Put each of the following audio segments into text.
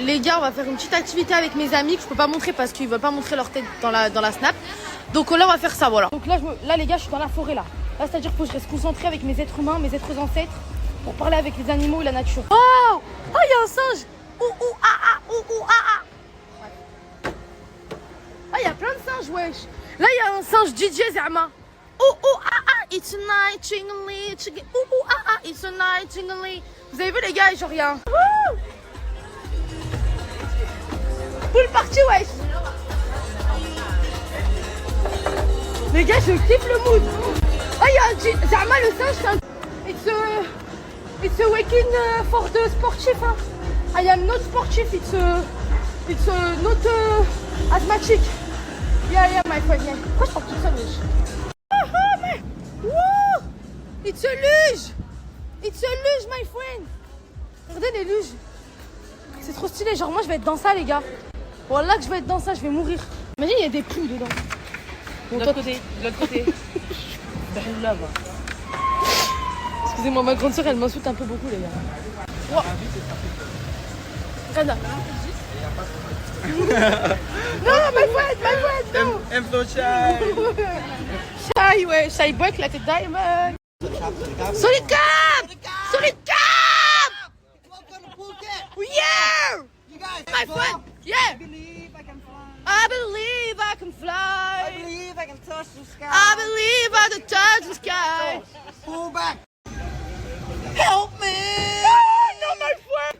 les gars, on va faire une petite activité avec mes amis que je peux pas montrer parce qu'ils veulent pas montrer leur tête dans la snap. Donc là, on va faire ça, voilà. Donc là, les gars, je suis dans la forêt là. Là, c'est-à-dire qu'il faut que je reste concentrée avec mes êtres humains, mes êtres ancêtres, pour parler avec les animaux et la nature. Oh, oh, il y a un singe. Ah, il y a plein de singes, wesh. Là, il y a un singe DJ Zama. It's a night, chingly, it's a night, chingly. Vous avez vu les gars, genre rien. Poule party, wesh. Les gars, je kiffe le mood. Ah, il y a un Zama, le singe, c'est un... It's a waking for the sportif. Hein. I am not sportif, it's not asthmatic. Yeah, my friend, yeah. Pourquoi je parle toute seule, wesh? Mais... Wouh! It's a luge! It's a luge, my friend! Regardez les luges. C'est trop stylé, genre moi je vais être dans ça, les gars. Voilà que je vais être dans ça, je vais mourir. Imagine, il y a des poux dedans. De l'autre côté, de l'autre côté. Là-bas. Excusez-moi, ma grande soeur, elle m'insulte un peu beaucoup, les gars. Wow. Regarde là. Non, my friend, no. I'm so shy. Shy, ouais, shy boy, la tête diamond. Solid cap! Solid cap! Yeah! My friend, yeah! I believe I can fly. I believe I can fly. I believe I can touch the sky. I believe I can touch the sky. Pull back. Help me. Oh, no, my friend.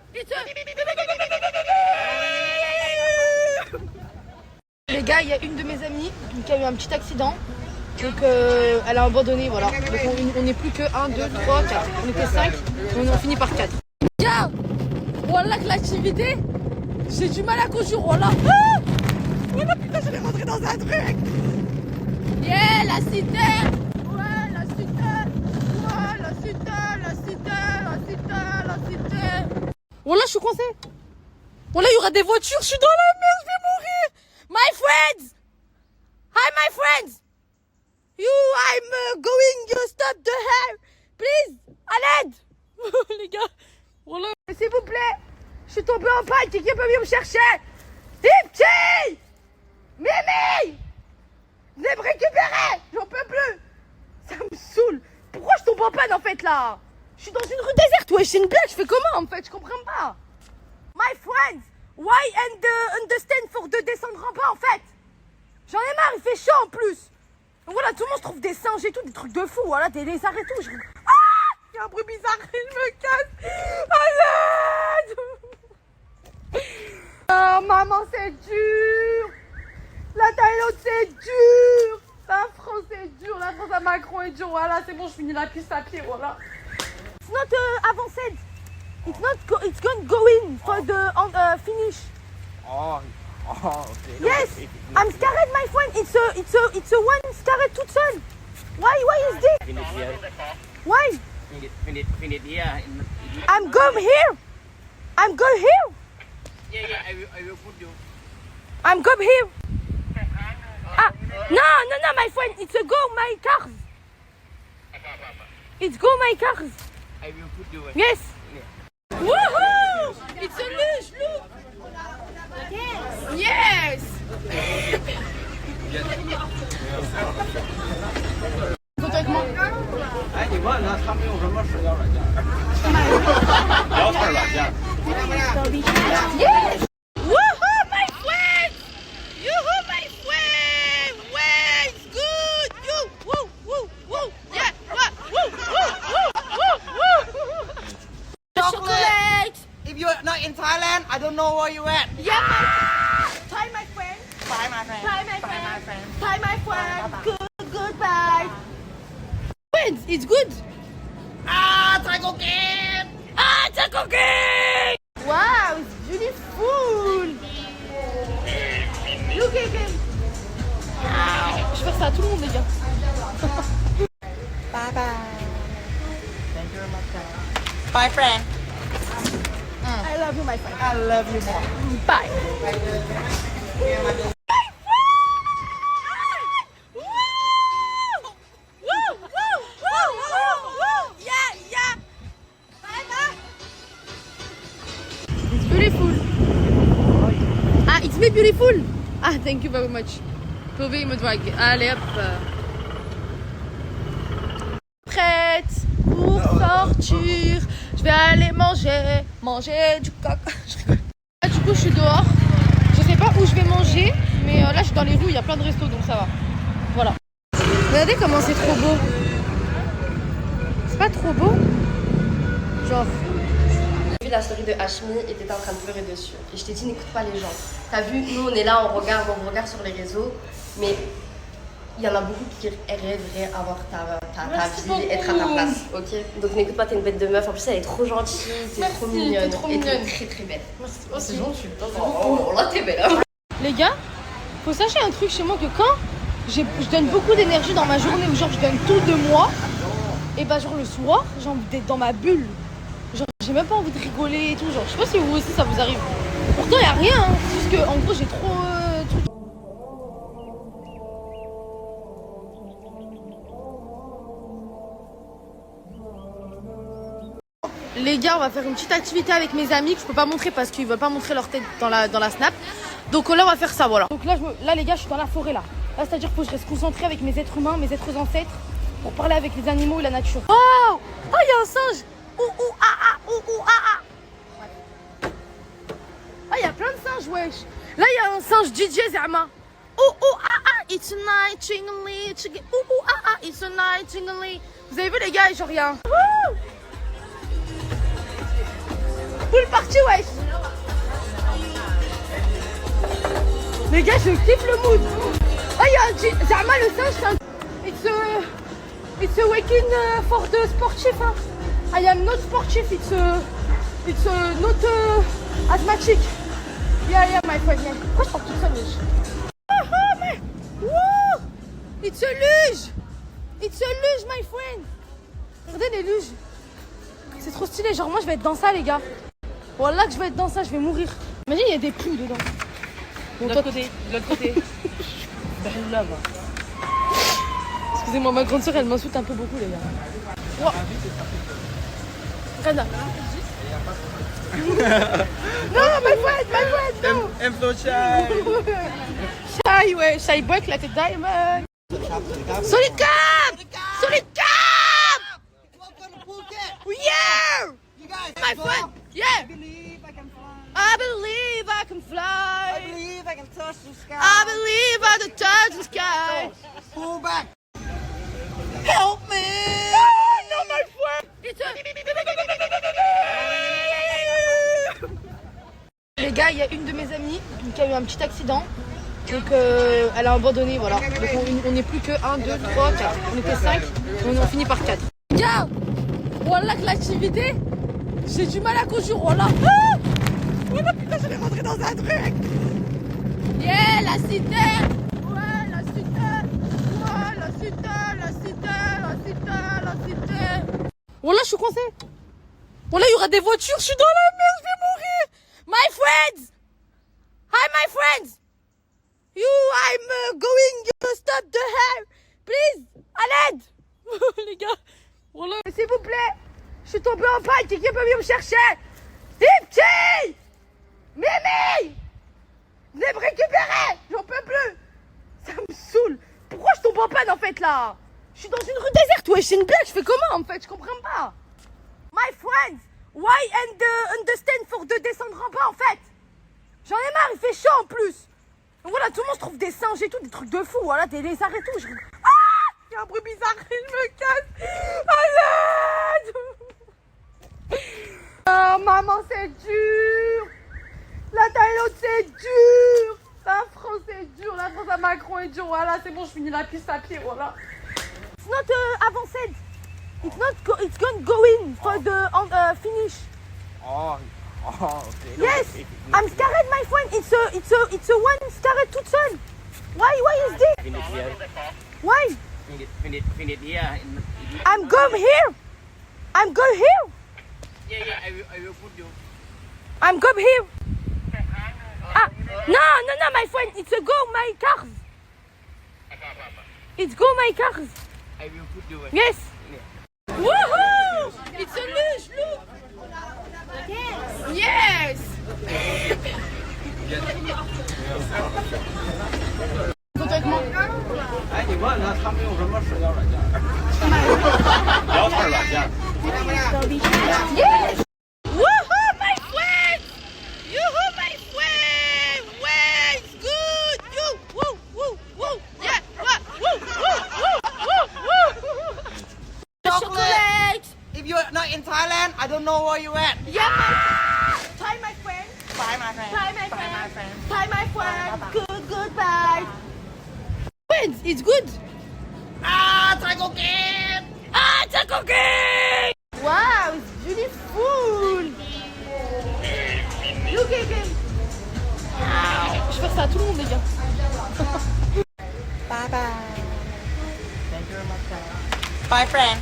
Les gars, il y a une de mes amies qui a eu un petit accident. Donc elle a abandonné, voilà. Donc on n'est plus que 1, 2, 3, 4. On était 5, on a fini par 4. Regarde, voilà que l'activité, j'ai du mal à conjurer, voilà. Ah, voilà, putain, je vais rentrer dans un truc. Yeah, la cité. Ouais, la cité. Ouais, la cité, la cité, la cité, la cité. Voilà, je suis coincée. Voilà, il y aura des voitures, je suis dans la mer, je vais mourir. My friends. Hi, my friends. I'm going to stop the hair. Please, à l'aide. Les gars, voilà. S'il vous plaît, je suis tombée en panne, quelqu'un peut venir me chercher. Ipti, Mimi, venez me récupérer, j'en peux plus. Ça me saoule. Pourquoi je tombe en panne en fait là? Je suis dans une rue déserte, ouais, c'est une blague, je fais comment en fait, je comprends pas. My friends, why understand for de descendre en bas en fait? J'en ai marre, il fait chaud en plus. Donc voilà, tout le monde se trouve des singes et tout, des trucs de fou, voilà, des lézards et tout. Ah, il y a un bruit bizarre, il me casse. À l'aide. Oh maman, c'est dur. La Thaïlande, c'est dur. La France, c'est dur. La France à Macron est dur. Voilà, c'est bon, je finis la piste à pied, voilà. It's not avanced. It's not it's going for the finish. Oh, okay. Yes, I'm scared, my friend. It's a one scared toute seule. Why is this? Finish here. Why? Finish here. I'm going here. I'm going here. Yeah, I will put you. I'm going here. Ah, no, my friend. It's a go my cars. It's go my cars. I will put you. Yes. Yeah. Woohoo! It's a luge, look. Yes. Content avec moi? 哎，你问他，他们用什么社交软件？聊天软件。 Yes. Woohoo, my friend. Yoo-hoo, my friend. Way, it's good. You, woo. Yeah, woo. Chocolate. If you're not in Thailand, I don't know where you at. Yeah, Thai, my friend. Bye, my friend. Thai, my Bye, my friend. friend. Thai, my friend. Goodbye. Friends, it's good. Ah, Thai cooking. Ah, it's a cookie. Wow, it's beautiful. Look at him. Je vais faire ça à tout le monde, les gars. Bye, bye. Thank you very much. Bye, friend. I love you, my friend. I love you more. Bye. Yeah. It's beautiful. beautiful. Ah, thank you very much. Prouvez me drague. Allez hop. Prête pour sortir. Je vais aller manger du coq. Ah, du coup, je suis dehors. Je sais pas où je vais manger, mais là, je suis dans les rues. Il y a plein de restos, donc ça va. Voilà. Regardez comment c'est trop beau. C'est pas trop beau? Genre. J'ai vu la story de Hashmi et t'étais en train de pleurer dessus. Et je t'ai dit, n'écoute pas les gens. T'as vu, nous on est là, on regarde sur les réseaux, mais il y en a beaucoup qui rêveraient avoir ta vie et être à ta place, ok? Donc n'écoute pas, t'es une bête de meuf. En plus, elle est trop gentille, t'es trop mignonne. Et t'es très très belle. Merci. C'est gentil. Oh, là t'es belle. Hein. Les gars, faut sachez un truc chez moi que quand je donne beaucoup d'énergie dans ma journée, ou genre je donne tout de moi, et bah genre le soir, j'ai envie d'être dans ma bulle. Genre j'ai même pas envie de rigoler et tout, genre je sais pas si vous aussi ça vous arrive. Pourtant y a rien, hein. C'est juste que en gros j'ai trop trucs. Les gars, on va faire une petite activité avec mes amis que je peux pas montrer parce qu'ils veulent pas montrer leur tête dans la snap. Donc là on va faire ça, voilà. Donc là les gars, je suis dans la forêt là. Là c'est-à-dire qu'il faut que je reste concentrée avec mes êtres humains, mes êtres ancêtres, pour parler avec les animaux et la nature. Oh, oh, il y a un singe. Ouh ah ah, ouh ah ah. Ah, il y a plein de singes, wesh. Là il y a un singe DJ Zama. Ouh ah ah, it's a night chingly, ouh ah ah, it's a night chingly. Vous avez vu les gars, genre rien. Full party, wesh. Les gars, je kiffe le mood. Ah, il y a un Zama, le singe, c'est un... It's a waking for the sportif. Hein. I am not sportif, it's not asthmatic. Yeah, my friend, yeah. Pourquoi je parle tout seul, wesh? Ah, mais... Wouh! It's a luge! It's a luge, my friend! Regardez les luges. C'est trop stylé, genre moi je vais être dans ça, les gars. Voilà que je vais être dans ça, je vais mourir. Imagine, il y a des pluies dedans. De l'autre côté. Là, va. Excusez-moi, ma grande soeur, elle m'insulte un peu beaucoup, les gars. Wow. Regarde. Non, my friend, no. I'm so shy. Shy, ouais, shy boy, la tête diamond. Solid Cap! Solid Cap! Yeah! My friend, yeah! I believe I can fly. I believe I can touch the sky. I believe I can touch the sky. Pull back. Help me. Oh, no, my friend. It's a... Les gars, il y a une de mes amies qui a eu un petit accident. Donc elle a abandonné, voilà. Donc on n'est plus que 1, 2, 3, 4. On était 5, on a fini par 4. Regarde, voilà que l'activité, j'ai du mal à conjurer, voilà. Ah, voilà, putain, je vais rentrer dans un truc. Yeah, la cité. Ouais, la cité. Ouais, la cité, la cité, la cité, la cité. Voilà, je suis coincée. Voilà, il y aura des voitures, je suis dans la merde, je vais mourir. My friends. Hi, my friends. I'm going to stop the hair. Please, à l'aide. Les gars, voilà. S'il vous plaît, je suis tombée en panne, quelqu'un peut venir me chercher. Dipti, Mimi, venez me récupérer, j'en peux plus. Ça me saoule. Pourquoi je tombe en panne en fait là? Je suis dans une rue déserte, ouais, c'est une blague, je fais comment en fait, je comprends pas. My friends, why and understand for de descendre en bas en fait? J'en ai marre, il fait chaud en plus. Donc voilà, tout le monde se trouve des singes et tout, des trucs de fou, voilà, des lézards et tout. Ah, il y a un bruit bizarre, il me casse. À l'aide. Ah, maman, c'est dur. La Thaïlande, c'est dur. La France, c'est dur. La France à Macron est dur. Voilà, c'est bon, je finis la piste à pied, voilà. It's not avanced. It's gonna go in for the finish. Oh, okay. Yes, I'm scared, my friend. It's a one scared toute seule. Why is this? Finish here. Why? Finish here. I'm going here. I'm going here. Yeah, I will put you. I'm going here. Ah, no, my friend. It's a go my cars. It's go my cars. I will put you. Yes. Yeah. Woohoo! It's a luge, look. Yes. Photo avec moi. 哎，你问他他们用什么社交软件？聊天软件。 Yes! Woohoo, my friend! Yoo-hoo, my friend! Way good! You! Woo! Woo! Woo! Yeah! Woo! Woo! Woo! Woo! Woo! Chocolate! If you're not in Thailand, I don't know where you at. Yeah, my Thai, my friend. Bye, my friend. Thai, my Bye, friend. my friend. Thai, my friend. Good, goodbye. Friends, it's good. Ah, Thai cooking. Ah, it's a cookie! Wow, it's beautiful. Look at him. Je vais faire ça à tout le monde, les gars. Bye, bye. Thank you very much. Bye, friend.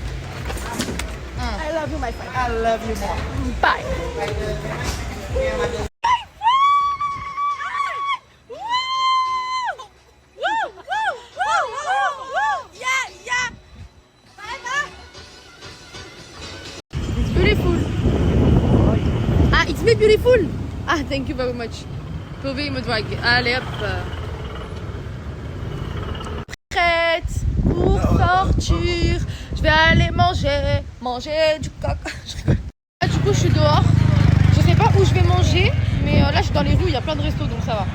I love you, my friend. I love you more. Bye. It's beautiful. Ah, it's me beautiful. Ah, thank you very much. Tove me drague. Allez hop. Prête pour sortir. Je vais aller manger du coq. Je rigole. Là, du coup, je suis dehors. Je sais pas où je vais manger, mais là, je suis dans les rues. Il y a plein de restos, donc ça va.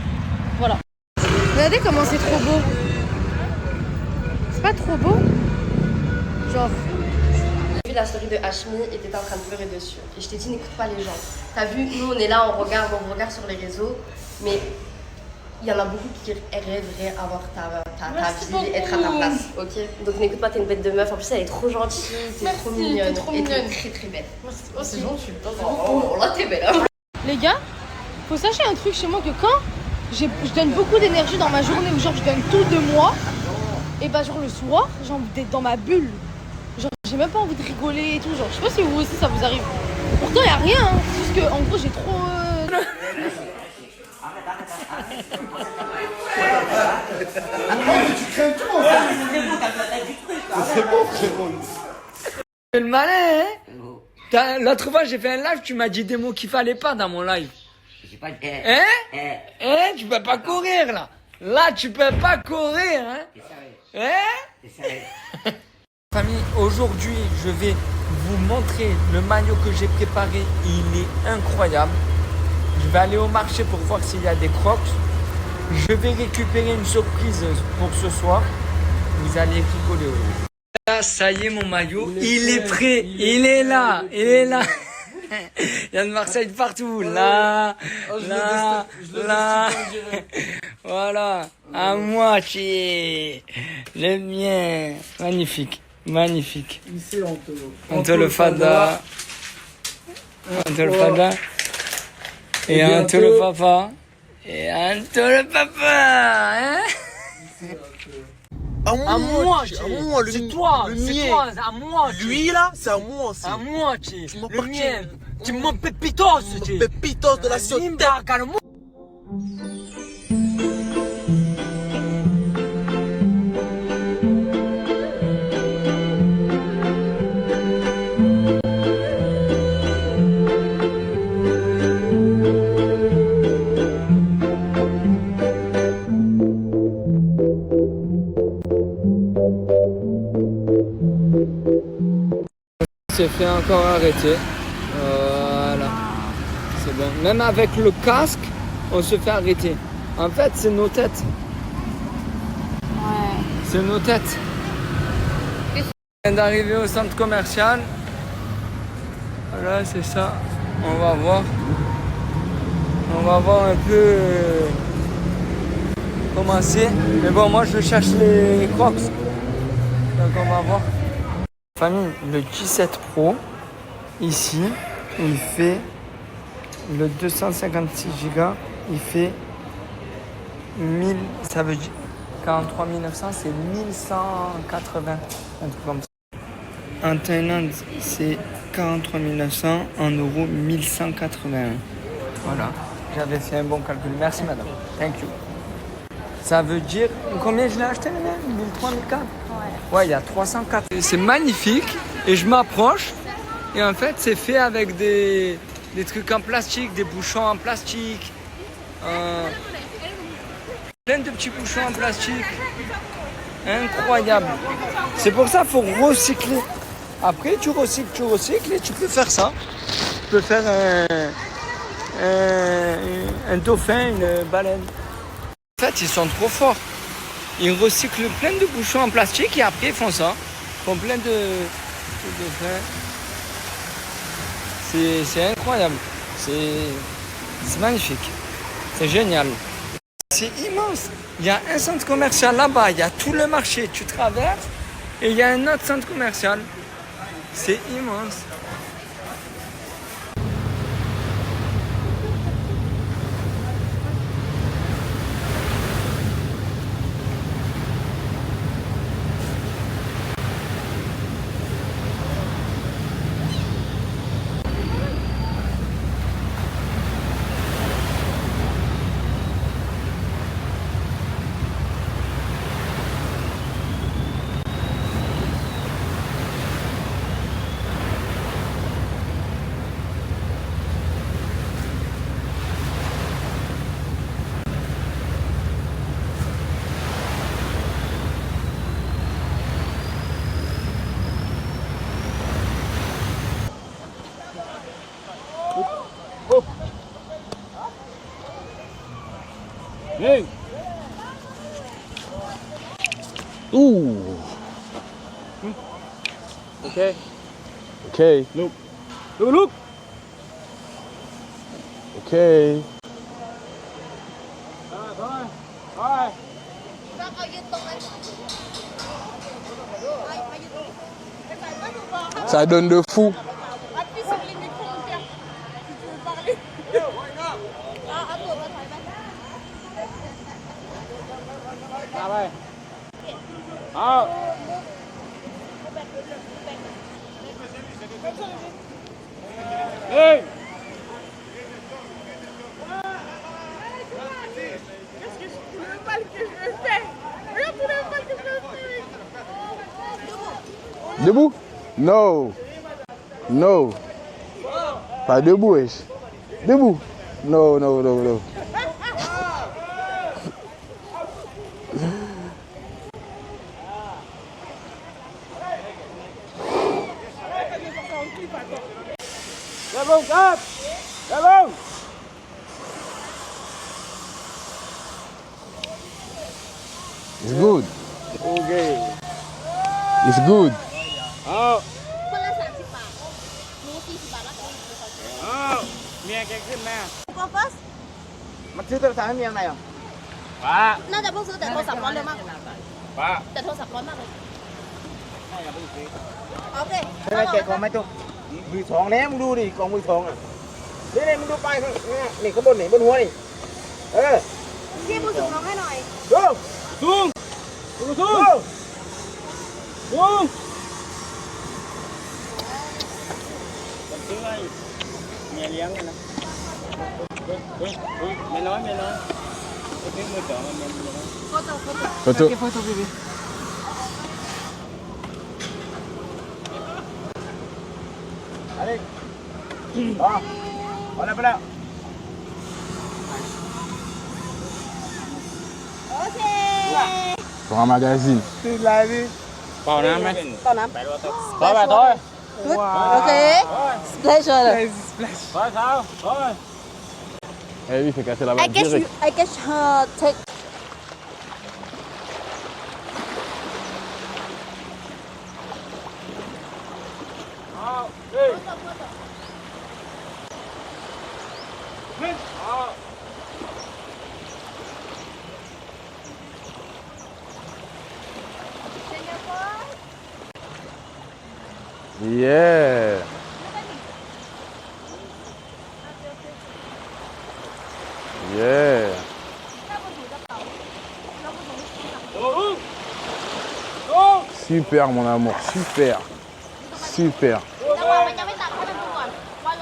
Voilà. Regardez comment c'est trop beau. C'est pas trop beau? Genre. J'ai vu la story de Hashmi et t'étais en train de pleurer dessus. Et je t'ai dit, n'écoute pas les gens. T'as vu, nous on est là, on regarde sur les réseaux, mais il y en a beaucoup qui rêveraient avoir ta vie et être à ta place, ok? Donc n'écoute pas, t'es une bête de meuf. En plus, elle est trop gentille, t'es trop mignonne. Et t'es très très belle. Merci. Oh, C'est gentil. Oh là, t'es belle. Hein. Les gars, faut sachez un truc chez moi que quand je donne beaucoup d'énergie dans ma journée, ou genre je donne tout de moi, et bah genre le soir, j'ai envie d'être dans ma bulle. Genre j'ai même pas envie de rigoler et tout, genre je sais pas si vous aussi ça vous arrive. Pourtant y a rien, hein. C'est juste que en gros j'ai trop... Tu crains tout en fait. C'est bon frérot. Le malin, hein? L'autre fois, j'ai fait un live, tu m'as dit des mots qu'il fallait pas dans mon live. J'ai pas dit. Hein? Hein? Tu peux pas courir, là. Là, tu peux pas courir, hein? Hein? Famille, aujourd'hui, je vais vous montrer le maillot que j'ai préparé. Il est incroyable. Je vais aller au marché pour voir s'il y a des crocs. Je vais récupérer une surprise pour ce soir. Vous allez rigoler aujourd'hui. Là, ça y est, mon maillot. Il est prêt. Il est là. Il est là. Il y a de Marseille partout. Là, là. Voilà. À moitié. Le mien. Magnifique. Magnifique. Ici Anto le fada. Anto le fada. Et Anto le papa. Et Anto le papa. Hein? À moi, c'est toi, c'est toi, à moi. Lui là, c'est à moi aussi. À moi, tu Tu m'as le parti. mien. Tu m'en pépitos, tu Pépitos de la société. Limba, calme. s'est fait encore arrêter. Voilà. C'est bon. Même avec le casque, on se fait arrêter. En fait, c'est nos têtes. Ouais. C'est nos têtes. On vient d'arriver au centre commercial. Voilà, c'est ça. On va voir. On va voir un peu comment c'est. Mais bon, moi je cherche les Crocs. Donc on va voir. Famille, le J7 Pro, ici, il fait le 256 Go, il fait 1000, ça veut dire 43 900, c'est 1180, un truc comme ça. En Thaïlande, c'est 43 900, en euros, 1181. Voilà, j'avais fait un bon calcul. Merci madame. Thank you. Ça veut dire, combien je l'ai acheté madame? 1003, 1004? Ouais, il y a 304. C'est magnifique et je m'approche et en fait c'est fait avec des trucs en plastique, des bouchons en plastique. Plein de petits bouchons en plastique. Incroyable. C'est pour ça qu'il faut recycler. Après, tu recycles et tu peux faire ça. Tu peux faire un dauphin, une baleine. En fait, ils sont trop forts. Ils recyclent plein de bouchons en plastique et après ils font ça. Ils font plein de dauphins. C'est incroyable. C'est magnifique. C'est génial. C'est immense. Il y a un centre commercial là-bas, il y a tout le marché. Tu traverses et il y a un autre centre commercial. C'est immense. Hey. Ooh. Okay. Okay. Look. Look, look. Okay. Bye. Ça donne de fou. Hey! Debout? No. No. Pas debout, wesh. Debout? No, no, no, no. Go, go! Go! It's good. Okay. It's good. Oh. คนละ30 บาทหนู40 บาทแล้วกัน อ้าวเมียแกขึ้นมา โฟกัส มันซื้อโทรศัพท์ให้เมียไหนอ่ะป้า น่าจะเพิ่งซื้อแต่โทรศัพท์ร้อนเร็วมาก ป้า แต่โทรศัพท์ร้อนมากเลยโอเค ใช่ไหมแกะกล่องไหมตุ๊กมือสองแล้วมึงดูดิกล่องมือสองอ่ะนี่มึงดูไปข้างนี่ข้างบนนี่บนหัวนี่พี่ผู้สูงน้องให้หน่อย ซูมซูมซูมซูมมันซื้อให้เมียเลี้ยงนะเมียน้อยซื้อมือสองเมียน้อยfoto bébé allez voilà voilà โอเค pour un magazine ซื้ออะไรดิเปล่าน้ำไหม ต่อน้ำ ต่อไปต่อ โอเค pleasure Eh oui, il fait casser la vanne direct. I guess her take Yeah. Yeah. Super mon amour, super. Super. ระวังมันยังไม่ตัดให้มันดูก่อนวัน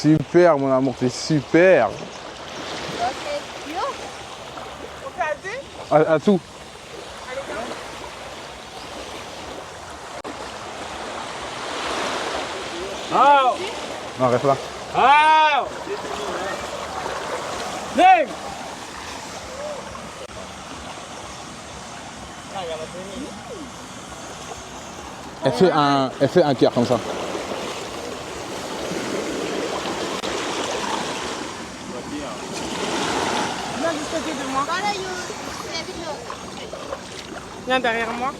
Super mon amour, c'est super. À tout. Non, reste là. Ah! Name! Elle fait un cœur comme ça. Viens juste à côté de moi. Voilà, you. C'est la vidéo. Viens derrière moi.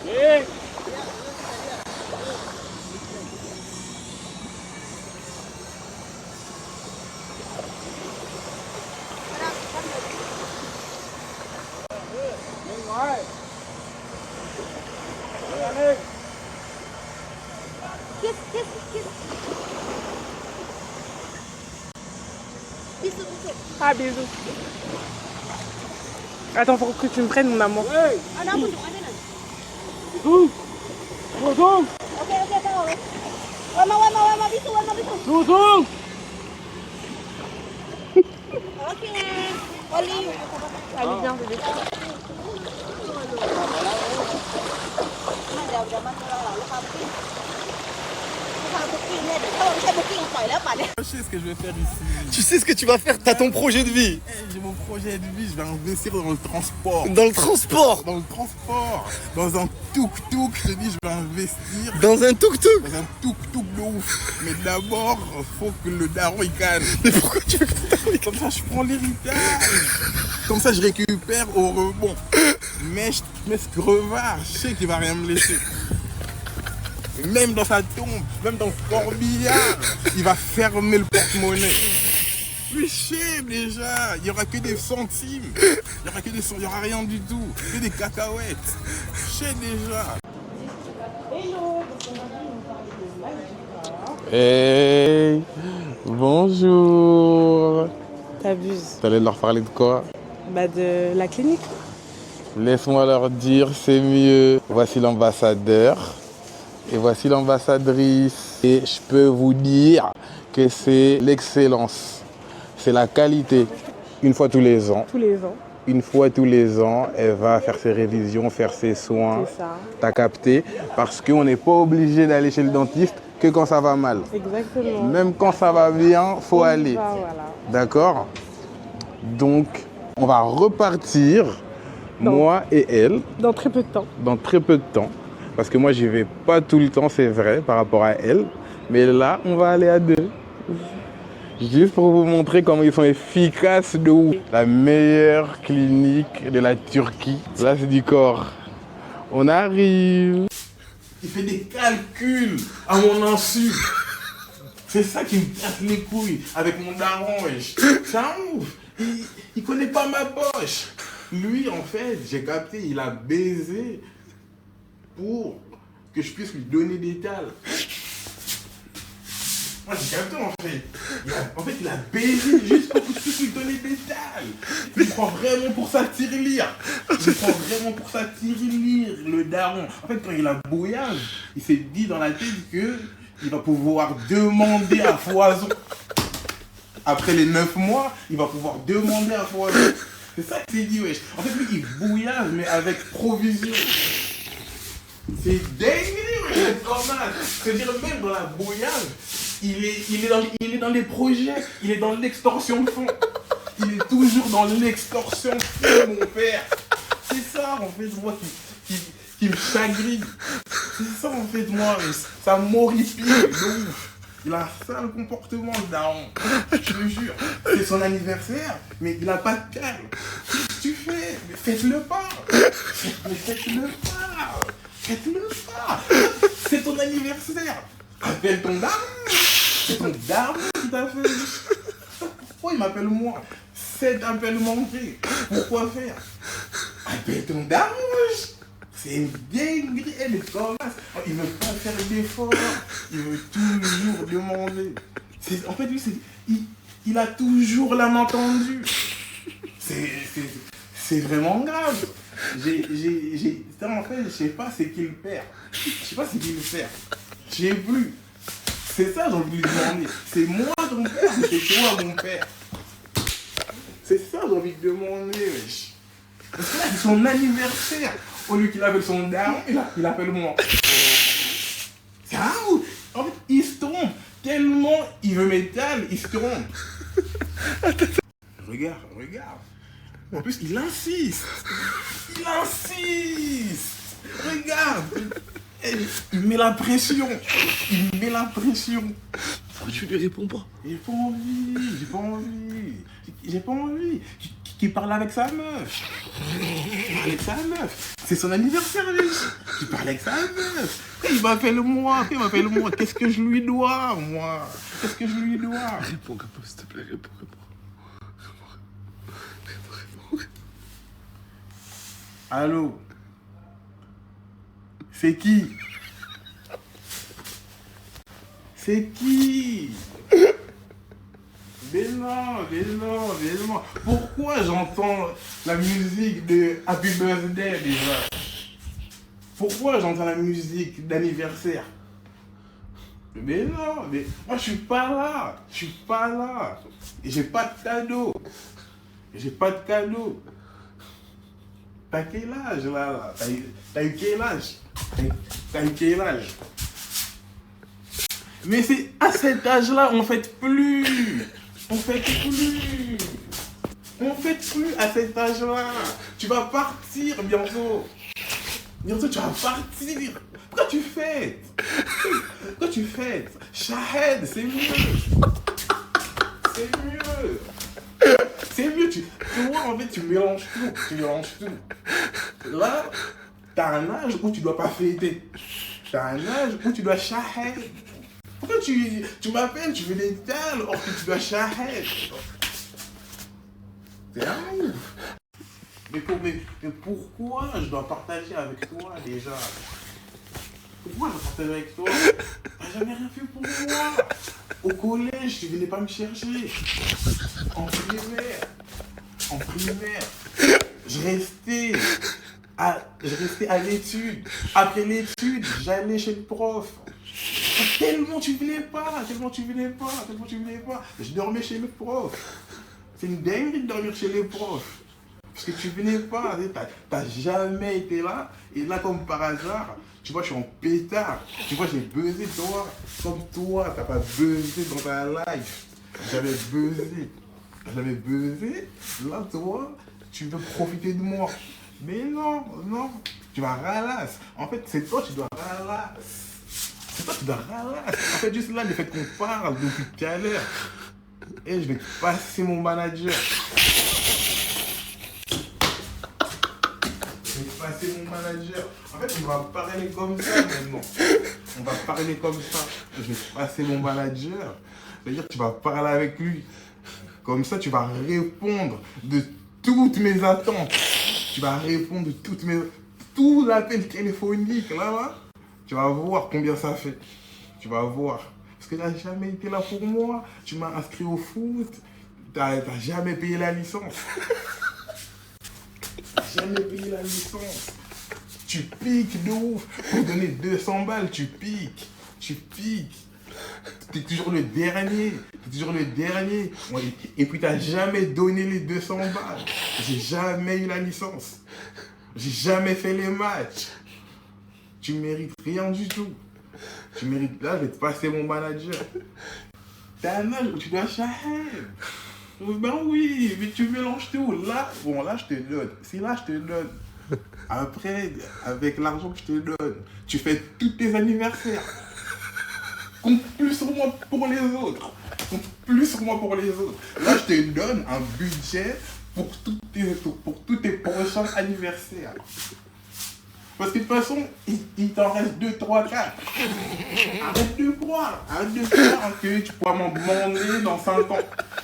Kiss, kiss, kiss. Bisous, bisous. Ah, bisous. Attends, faut que tu me prennes, mon amour. Ah non, bonjour, allez, là. Ok, ok, tahu. Wama, bisous. Ok. Only you. Allez, viens, bébé. Je sais ce que je vais faire ici. Tu sais ce que tu vas faire? T'as ton projet de vie. J'ai mon projet de vie, je vais investir dans le transport. Dans le transport. Dans le transport. Dans un tuk-tuk, je te dis, je vais investir. Dans un tuk-tuk. Dans un tuk-tuk de ouf. Mais d'abord, faut que le daron il canne. Mais pourquoi tu veux que le daron il canne? Comme ça, je prends l'héritage. Comme ça, je récupère au rebond. Mais ce crevard, je sais qu'il va rien me laisser. Même dans sa tombe, même dans le corbillard, il va fermer le porte-monnaie. Je sais déjà, il n'y aura que des centimes. Il n'y aura rien du tout. Que des cacahuètes. Je sais déjà. Hey, bonjour. T'abuses. T'allais leur parler de quoi? Bah, de la clinique. Laisse-moi leur dire, c'est mieux. Voici l'ambassadeur et voici l'ambassadrice. Et je peux vous dire que c'est l'excellence, c'est la qualité. Une fois tous les ans. Tous les ans. Une fois tous les ans, elle va faire ses révisions, faire ses soins. C'est ça. T'as capté? Parce qu'on n'est pas obligé d'aller chez le dentiste que quand ça va mal. Exactement. Même quand ça va bien, faut aller. Bah, voilà. D'accord? Donc, on va repartir, moi et elle, Dans très peu de temps. dans très peu de temps. Parce que moi, j'y vais pas tout le temps, c'est vrai, par rapport à elle. Mais là, on va aller à deux. Juste pour vous montrer comment ils sont efficaces de ouf. La meilleure clinique de la Turquie. Là, c'est du corps. On arrive. Il fait des calculs à mon insu. C'est ça qui me casse les couilles avec mon daron, wesh. C'est un ouf. Il connaît pas ma poche. Lui, en fait, j'ai capté, il a baisé pour que je puisse lui donner des tales. Moi, j'ai capté, en fait. Il a baisé juste pour que je puisse lui donner des tales. Il me prend vraiment pour sa tirelire. Le daron. En fait, quand il a bouillage, il s'est dit dans la tête que il va pouvoir demander à foison. Après les 9 mois, il va pouvoir demander à foison. C'est ça qu'il s'est dit, wesh. En fait, lui, il bouillage, mais avec provision. C'est dingue, wesh, cette formate. C'est-à-dire, même dans la bouillage, il est dans les projets, il est dans l'extorsion de fonds. Il est toujours dans l'extorsion de fonds, mon père. C'est ça, en fait, moi, qui me chagrine. C'est ça, en fait, moi, ça m'horripile de ouf. Il a un sale comportement, le daron. Je te jure. C'est son anniversaire, mais il n'a pas de calme. Qu'est-ce que tu fais? Mais faites-le pas. Faites-le pas. Faites-le pas. C'est ton anniversaire. Appelle ton daron. C'est ton daron qui t'a fait. Pourquoi il m'appelle moi? 7 appels manqués. Pourquoi faire? Appelle ton daron. C'est une dinguerie, elle est comme ça. Il veut pas faire d'efforts, il veut toujours demander. En fait, lui, il a toujours la main tendue. C'est vraiment grave. En fait, je sais pas c'est qui le perd. J'ai plus. C'est ça, j'ai envie de lui demander. C'est moi ton père ou c'est toi mon père? C'est ça, j'ai envie de demander, wesh. Parce que là, c'est son anniversaire. Au lieu qu'il appelle son daron, il appelle moi. C'est un ouf. En fait, il se trompe. Tellement il veut m'étaler, il se trompe. Regarde. En plus, il insiste. Regarde. Il met la pression. Pourquoi tu lui réponds pas? J'ai pas envie. Qu'il parle avec sa meuf. C'est son anniversaire, lui. Tu parles avec sa meuf. Il m'appelle moi. Qu'est-ce que je lui dois, moi? Réponds, Capo, s'il te plaît, réponds. Allô? C'est qui? Mais non. Pourquoi j'entends la musique de Happy Birthday déjà? Pourquoi j'entends la musique d'anniversaire? Mais non, moi je suis pas là. Et j'ai pas de cadeau. T'as quel âge là? T'as eu quel âge? Mais c'est à cet âge-là, on fête plus à cet âge-là. Tu vas partir bientôt. Tu vas partir. Pourquoi tu fêtes? Shahed, c'est mieux. Tu vois, en fait, tu mélanges tout. Là, t'as un âge où tu dois pas fêter. T'as un âge où tu dois shahed. Pourquoi tu m'appelles, tu veux des tales, or que tu dois shahed? C'est un ouf. Mais pourquoi je dois partager avec toi déjà? Pourquoi je dois partager avec toi? T'as jamais rien fait pour moi. Au collège, tu venais pas me chercher. En primaire, je restais à l'étude. Après l'étude, j'allais chez le prof. Tellement tu venais pas. Je dormais chez le prof. C'est une dinguerie de dormir chez les profs. Parce que tu venais pas, t'as jamais été là. Et là, comme par hasard, tu vois, je suis en pétard. Tu vois, j'ai buzzé, toi. Comme toi, t'as pas buzzé dans ta life. J'avais buzzé. Là, toi, tu veux profiter de moi. Mais non. Tu vas ralasse. En fait, c'est toi, tu dois ralasse. En fait, juste là, le fait qu'on parle depuis tout à l'heure. Et je vais te passer mon manager. En fait, on va parler comme ça maintenant. Je vais te passer mon manager. C'est-à-dire que tu vas parler avec lui. Comme ça, tu vas répondre de toutes mes attentes. Tout l'appel téléphonique, là. Tu vas voir combien ça fait. Tu vas voir. Parce que tu n'as jamais été là pour moi. Tu m'as inscrit au foot. Tu n'as jamais payé la licence. Tu piques de ouf. Pour donner 200 balles, tu piques. T'es toujours le dernier. Et puis t'as jamais donné les 200 balles. J'ai jamais eu la licence. J'ai jamais fait les matchs. Tu mérites rien du tout. Là, je vais te passer mon manager. T'as un âge où tu dois shahed. Ben oui, mais tu mélanges tout. Là, je te donne. Si là, je te donne. Après, avec l'argent que je te donne, tu fais tous tes anniversaires. Compte plus sur moi pour les autres. Là, je te donne un budget pour tous tes prochains anniversaires. Parce que de toute façon, il t'en reste 2, 3, 4. Arrête de croire que tu pourras m'en demander dans 5 ans.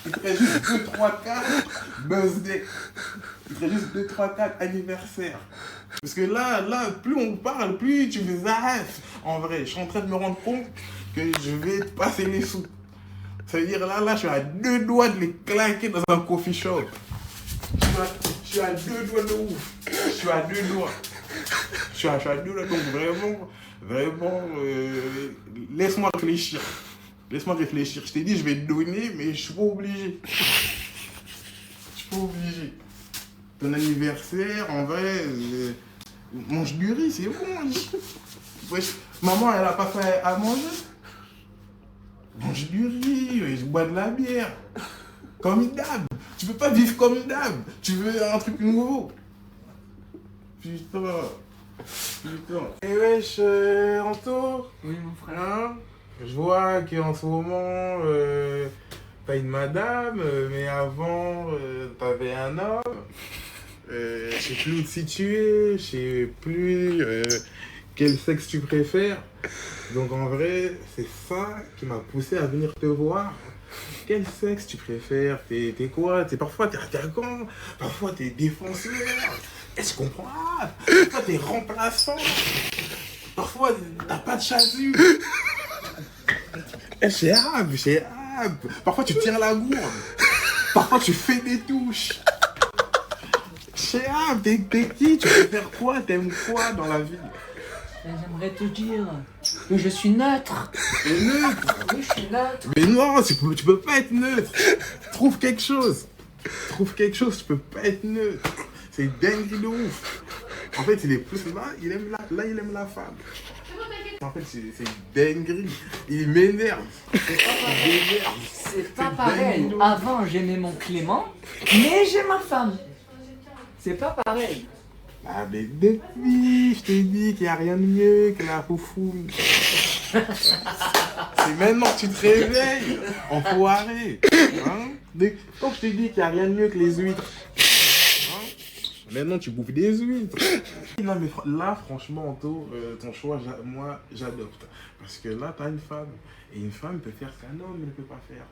Il te reste juste 2, 3, 4 birthday. Il te reste juste 2, 3, 4 anniversaires. Parce que là, plus on parle, plus tu me arrêtes. En vrai, je suis en train de me rendre compte que je vais te passer les sous. Ça veut dire là, je suis à 2 doigts de les claquer dans un coffee shop. Je suis à 2 doigts de ouf. Je suis à 2 doigts. Donc vraiment, laisse-moi réfléchir. Je t'ai dit, je vais te donner, mais je suis pas obligé. Ton anniversaire, en vrai, mange du riz, c'est bon. Wesh, maman, elle a pas fait à manger. mange du riz, je bois de la bière. Comme d'hab. Tu peux pas vivre comme d'hab. Tu veux un truc nouveau. Putain. Et wesh, Anto. Oui, mon frère. Hein, je vois qu'en ce moment, t'as une madame, mais avant, t'avais un homme. Je sais plus où te situer, je sais plus quel sexe tu préfères. Donc en vrai, c'est ça qui m'a poussé à venir te voir. Quel sexe tu préfères? T'es quoi? Parfois t'es attaquant, parfois t'es défenseur. Est-ce qu'on comprend? Parfois t'es remplaçant. Parfois t'as pas de chasuble. C'est hab. Parfois tu tiens la gourde. Parfois tu fais des touches. C'est hab. T'es qui? Tu préfères quoi? T'aimes quoi dans la vie? J'aimerais te dire que je suis neutre. T'es neutre? Oui, je suis neutre. Mais non, tu peux pas être neutre. Trouve quelque chose. Tu peux pas être neutre. C'est dingue de ouf. En fait, il est plus là, il aime la femme. En fait, c'est une dinguerie. Il m'énerve. C'est pas pareil. Avant, j'aimais mon Clément, mais j'ai ma femme. C'est pas pareil. Ah, mais depuis, je t'ai dit qu'il n'y a rien de mieux que la foufoune. C'est maintenant que tu te réveilles, enfoiré. Hein? Quand je t'ai dit qu'il n'y a rien de mieux que les huîtres. Hein? Maintenant, tu bouffes des huîtres. Non, mais là, franchement, Anto, ton choix, moi, j'adopte. Parce que là, t'as une femme. Et une femme peut faire ce qu'un homme ne peut pas faire.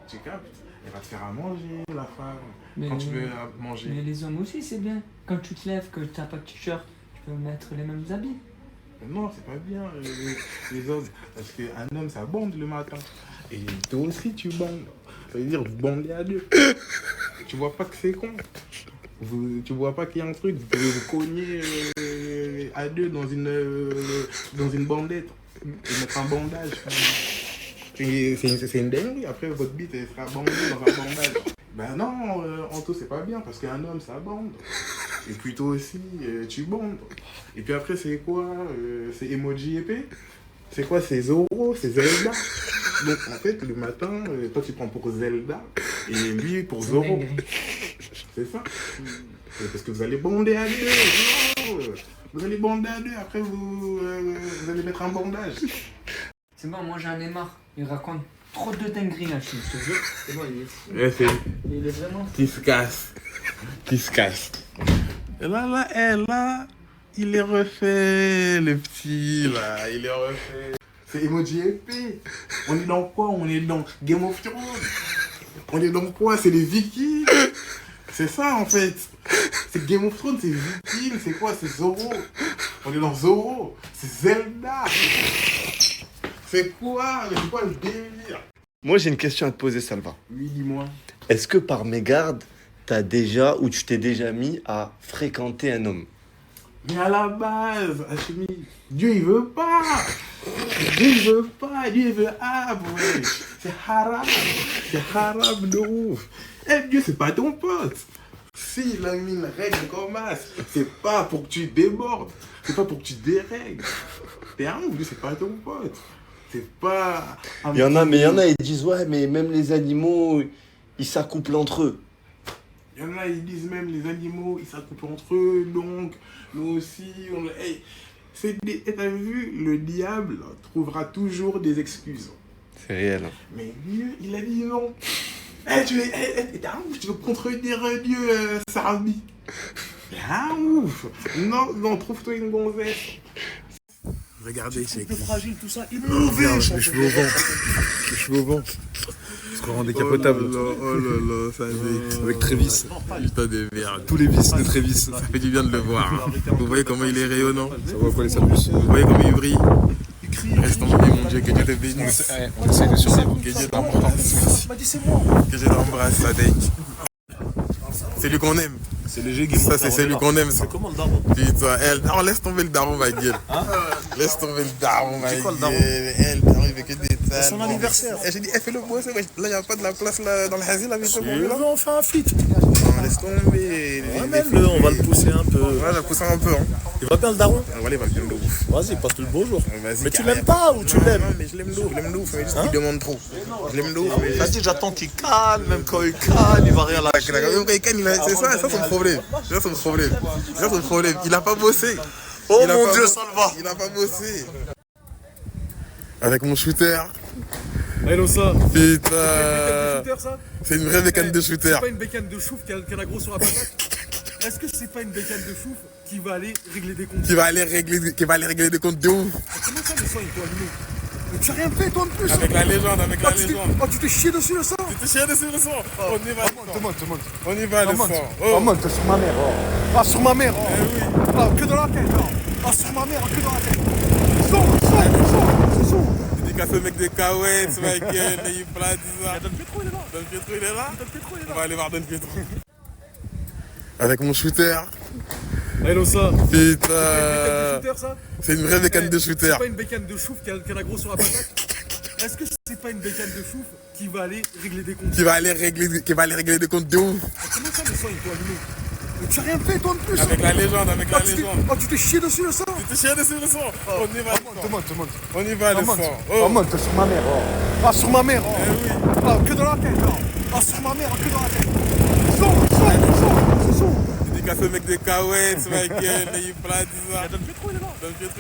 Tu captes? Elle va te faire à manger, la femme, Mais quand tu veux manger. Mais les hommes aussi, c'est bien. Quand tu te lèves, que tu n'as pas de t-shirt, tu peux mettre les mêmes habits. Non, c'est pas bien, les hommes. Parce qu'un homme, ça bande le matin. Et toi aussi, tu bandes. Ça veut dire, vous bandez à deux. Tu vois pas que c'est con. Tu vois pas qu'il y a un truc. Vous pouvez vous cogner à deux dans une bandette. Et mettre un bandage. C'est une dinguerie. Après, votre bite elle sera bandée dans un bandage. Ben non, Anto, c'est pas bien. Parce qu'un homme, ça bande. Et puis toi aussi, tu bandes. Et puis après, c'est quoi? C'est emoji épée? C'est quoi? C'est Zoro? C'est Zelda? Donc en fait, le matin, toi tu prends pour Zelda et lui pour Zoro. C'est ça? Parce que vous allez bander à deux. Non, vous allez bander à deux, après vous allez mettre un bandage. C'est bon, moi j'en ai marre. Il raconte trop de dingueries là, je te jure. C'est bon, il est fou. Ouais, Il est vraiment... Qui se casse. Et là, il est refait, le petit, là, il est refait. C'est emoji épée. On est dans quoi? On est dans Game of Thrones. On est dans quoi? C'est les Vikings. C'est ça, en fait. C'est Game of Thrones, c'est Vikings. C'est quoi? C'est Zoro. On est dans Zoro. C'est Zelda. C'est quoi? C'est quoi le délire? Moi, j'ai une question à te poser, Salva. Oui, dis-moi. Est-ce que par mégarde, tu t'es déjà mis à fréquenter un homme? Mais à la base, Hachimi, Dieu il veut pas. Dieu il veut ouais. C'est haram de ouf. Et Dieu c'est pas ton pote. Si la mine règle comme as, c'est pas pour que tu débordes, c'est pas pour que tu dérègles. T'es un ouf, Dieu c'est pas ton pote. C'est pas... Il y en a, ils disent, ouais, mais même les animaux, ils s'accouplent entre eux. Il y en a, ils disent même les animaux, ils s'accouplent entre eux, donc nous aussi, Hey, t'as vu, le diable trouvera toujours des excuses. C'est réel. Mais Dieu, il a dit non. Tu veux contredire Dieu, Sarbi? T'es un ouf. Non, trouve-toi une gonzesse. Regardez, c'est peu fragile, tout ça. mauvais. Les cheveux au vent. Se rend décapotable. Oh là, ça fait... Avec Trévis. Putain de merde. Tous les vices de Trévis. Ça fait du bien de le voir. Vous voyez comment il est rayonnant? Ça voit quoi les salbus? Vous voyez comment il brille? Reste en vie, mon Dieu, que Dieu te bénisse. On essaie de survivre. Que Dieu t'embrasse. Que Dieu t'embrasse, Sadek. C'est lui qu'on aime. C'est léger, Ça, c'est celui qu'on aime, ça. C'est comment le daron? Putain, non, laisse tomber le daron, ma gueule. Laisse tomber le daron, ma gueule. C'est quoi le daron? Le daron, il fait que des C'est son anniversaire. J'ai dit, fais le boss, là, il n'y a pas de la place là, dans le Hazil, là, On fait un flit. laisse tomber. Ramène-le, on va le pousser un peu. Ouais, on va pousser un peu. Hein. Il va bien le daron? Voilà, il va bien de ouf. Vas-y, passe le beau jour. Vas-y, Mais tu carré. l'aimes pas ou tu Non, l'aimes? Non, mais je l'aime de ouf, mais juste qu'il demande trop. Je l'aime de ouf, mais Vas-y, j'attends qu'il calme, même quand il calme, il va rien lâcher. Même quand il calme, c'est ça son problème. C'est ça son problème. C'est ça son problème. Il a pas bossé. Oh Il a mon pas Dieu, bo- ça le va. Il a pas bossé. Avec mon shooter. Hello ça. Putain. C'est une vraie bécane de shooter. C'est pas une bécane de chouf qui a la grosse sur la patate. Est-ce que c'est pas une bécane de chouf qui va aller régler des comptes? Qui va aller régler des comptes de ouf. Comment ça le sang il doit allumer? Mais tu as rien fait toi en plus. Avec la légende, Oh, tu t'es chié dessus le sang. Tu t'es chié dessus le sang. On y va. Te monte. On y va le sang. Oh monte sur ma mère. Oh. Ah sur ma mère. Oh. Eh oui. Ah, que dans la tête. Oh. Ah sur ma mère, que dans la tête. Son. Dédicace au mec de Kawet, Michael, il plate, tout ça. Don Pietro il est là. Don Pietro il est là. Don Pietro il est On là. va aller voir Don Pietro. Avec mon shooter. Hello ça. Putain. Ça. C'est une vraie bécane de shooter. C'est pas une bécane de chouf qui a la grosse sur la patate. Est-ce que c'est pas une bécane de chouf qui va aller régler des comptes? Qui va aller régler des comptes de ouf. Comment ça le sang il doit allumer? Mais tu as rien fait toi en plus. Avec la légende, Oh tu t'es chié dessus le sang. Tu t'es chié dessus le sang. On y va. Te monte. On y va le sang. Oh monte sur ma mère. Oh. Ah sur ma mère. Oh. Eh oui. Ah que dans la tête. Oh. Ah sur ma mère, que dans la tête. Son. Dédicace au mec de Kawet, Michael, il plate, tout ça. Don Pietro il est là. Don Pietro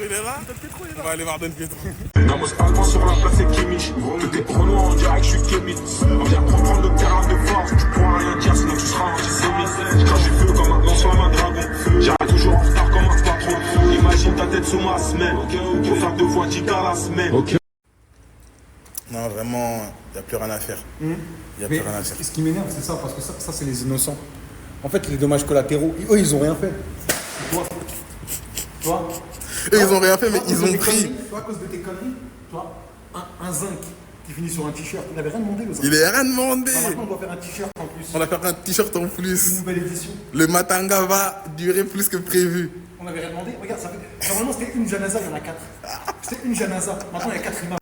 il est là. On va aller voir Don Pietro. Gamos allemand sur la place c'est Kimmich. Tout est prono, on dirait que je suis Kémit. On vient comprendre le terrain de force. Tu pourras rien dire sinon tu seras antisémite. Quand j'ai feu comme un lance-flamme un dragon. J'arrive toujours en retard comme un patron. Imagine ta tête sous ma semaine. Faut faire 2 fois 10 cas la semaine. Non, vraiment, il n'y a plus rien à faire. Il n'y a plus rien à faire. Ce qui m'énerve, c'est ça, parce que ça c'est les innocents. En fait, les dommages collatéraux, eux, ils ont rien fait. Toi, Eux, ils ont rien fait, mais ils ont pris. Toi, à cause de tes conneries, toi, un zinc qui finit sur un t-shirt, il n'avait rien demandé, le zinc. Il n'a rien demandé. Maintenant, on doit faire un t-shirt en plus. On va faire un t-shirt en plus. Une nouvelle édition. Le matanga va durer plus que prévu. On n'avait rien demandé. Regarde, ça fait... Normalement, c'était une janaza, il y en a 4. C'était une janaza. Maintenant, il y a 4 imams.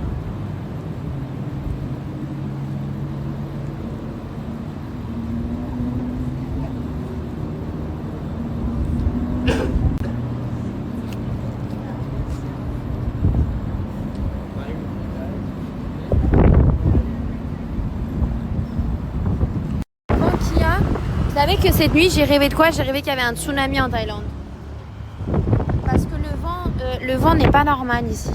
Vous savez que cette nuit, j'ai rêvé de quoi? J'ai rêvé qu'il y avait un tsunami en Thaïlande. Parce que le vent n'est pas normal ici.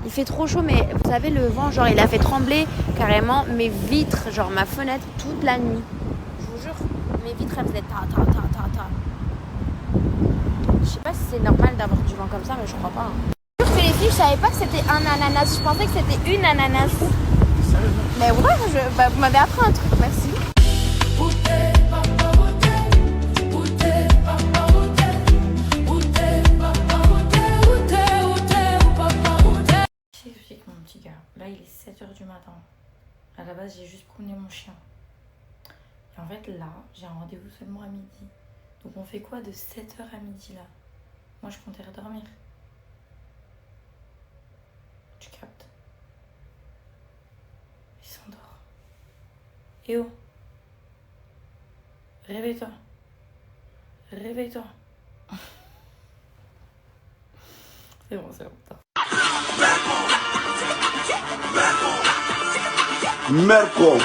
Il fait trop chaud, mais vous savez, le vent, genre, il a fait trembler carrément mes vitres, genre ma fenêtre, toute la nuit. Je vous jure, mes vitres, elles faisaient ta. Je sais pas si c'est normal d'avoir du vent comme ça, mais je crois pas. Je jure que les filles, je savais pas que c'était un ananas. Je pensais que c'était une ananas. Mais ouais, vous m'avez appris un truc, merci. J'explique mon petit gars. Là, il est 7h du matin. À la base, j'ai juste promené mon chien. Et en fait, là, j'ai un rendez-vous seulement à midi. Donc, on fait quoi de 7h à midi, là? Moi, je comptais redormir. Tu captes? Il s'endort. Eh oh! Réveille-toi. Réveille-toi. C'est bon, c'est bon. Merco.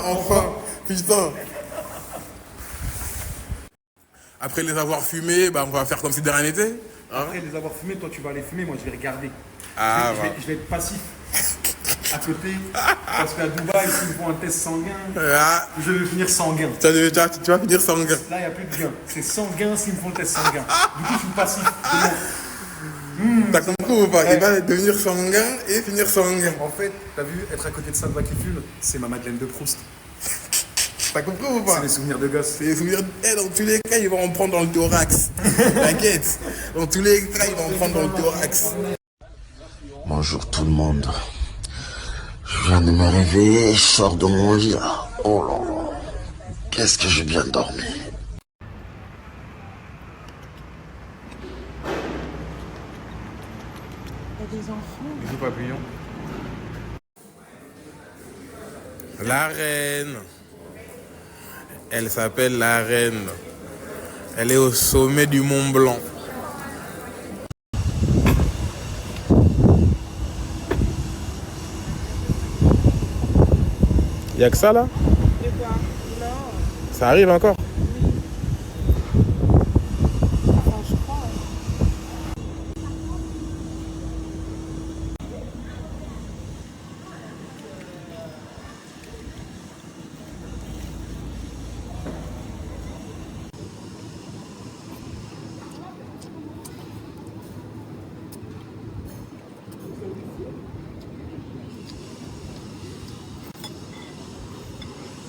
Enfin, putain. Après les avoir fumés, bah, on va faire comme si de rien n'était. Hein? Après les avoir fumés, toi tu vas aller fumer, moi je vais regarder. Ah, je vais être passif à côté, parce qu'à Dubaï, s'ils me font un test sanguin, je vais finir sanguin. Tu vas finir sanguin. Là, il n'y a plus de gain. C'est sanguin s'ils me font le test sanguin. Du coup, je suis passif. T'as compris ou pas? Il va devenir sanguin et finir sanguin. En fait, t'as vu, être à côté de Salva qui fume, c'est ma Madeleine de Proust. T'as compris ou pas? C'est les souvenirs de gosse. C'est les souvenirs. Dans tous les cas, ils vont en prendre dans le thorax. T'inquiète. Dans tous les cas, ils vont en prendre dans le thorax. Bonjour tout le monde. Je viens de me réveiller, je sors de mon lit là. Oh là là. Qu'est-ce que j'ai bien dormi. Il y a des enfants. Bisous papillon. La reine. Elle s'appelle la reine. Elle est au sommet du Mont Blanc. Y'a que ça là? De quoi? Non. Ça arrive encore?